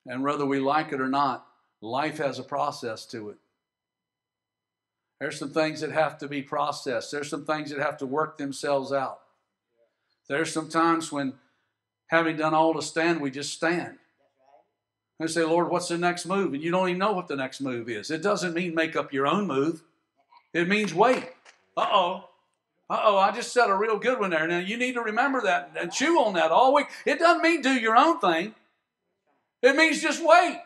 And whether we like it or not, life has a process to it. There's some things that have to be processed. There's some things that have to work themselves out. There's some times when, having done all to stand, we just stand. And say, Lord, what's the next move? And you don't even know what the next move is. It doesn't mean make up your own move. It means wait. I just said a real good one there. Now, you need to remember that and chew on that all week. It doesn't mean do your own thing. It means just wait.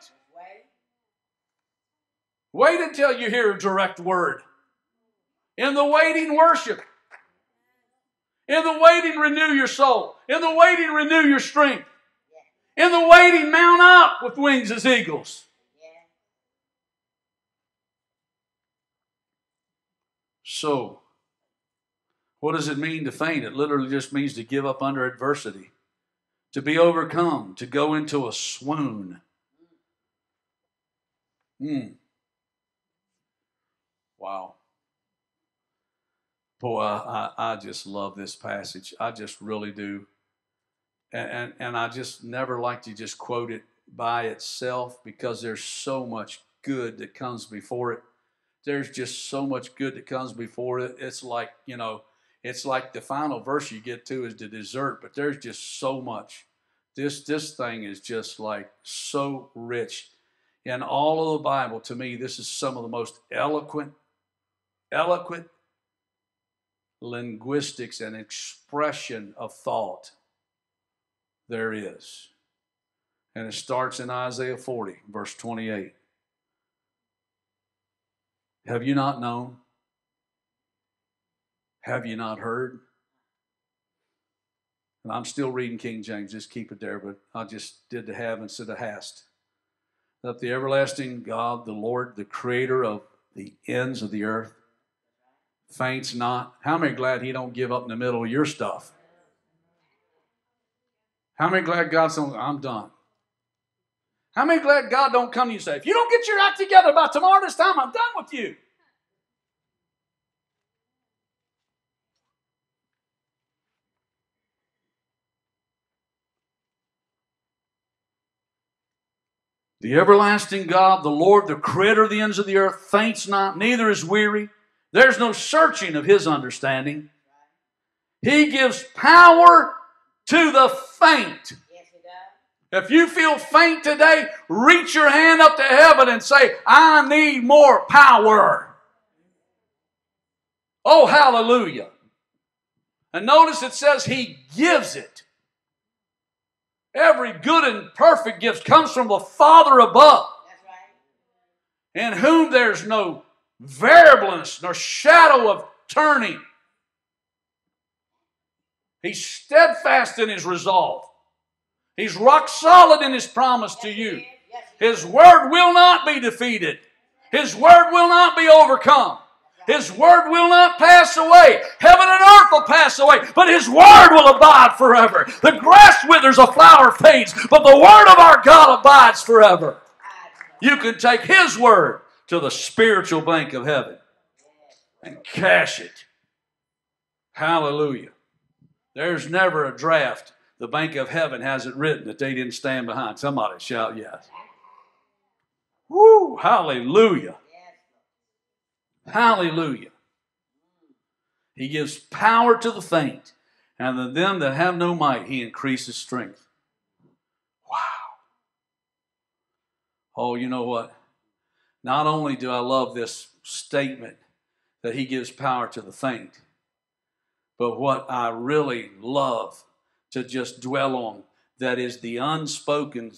Wait until you hear a direct word. In the waiting, worship. In the waiting, renew your soul. In the waiting, renew your strength. In the waiting, mount up with wings as eagles. So, what does it mean to faint? It literally just means to give up under adversity. To be overcome. To go into a swoon. Wow. Boy, I just love this passage. I just really do. And I just never like to just quote it by itself because there's so much good that comes before it. There's just so much good that comes before it. It's like, it's like the final verse you get to is the dessert, but there's just so much. This thing is just like so rich. In all of the Bible, to me, this is some of the most eloquent linguistics and expression of thought there is. And it starts in Isaiah 40, verse 28. Have you not known? Have you not heard? And I'm still reading King James, just keep it there, but I just did the have instead of hast. That the everlasting God, the Lord, the creator of the ends of the earth, faints not. How many glad he don't give up in the middle of your stuff? How many glad God's saying, I'm done? How many glad God don't come to you and say, if you don't get your act together by tomorrow this time, I'm done with you? The everlasting God, the Lord, the creator of the ends of the earth, faints not, neither is weary. There's no searching of his understanding. He gives power to the faint. If you feel faint today, reach your hand up to heaven and say, I need more power. Oh, hallelujah. And notice it says he gives it. Every good and perfect gift comes from the Father above. That's right. In whom there's no variableness nor shadow of turning. He's steadfast in his resolve. He's rock solid in his promise to you. His word will not be defeated. His word will not be overcome. His word will not pass away. Heaven and earth will pass away, but his word will abide forever. The grass withers, a flower fades, but the word of our God abides forever. You can take his word to the spiritual bank of heaven and cash it. Hallelujah. There's never a draft the bank of heaven has it written that they didn't stand behind. Somebody shout yes. Woo! Hallelujah. Hallelujah. He gives power to the faint, and to them that have no might, he increases strength. Wow. Oh, you know what? Not only do I love this statement that he gives power to the faint, but what I really love to just dwell on, that is the unspoken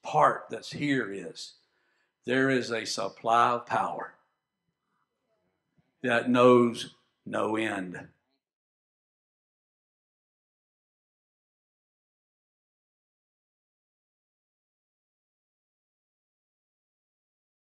part that's here is, there is a supply of power that knows no end.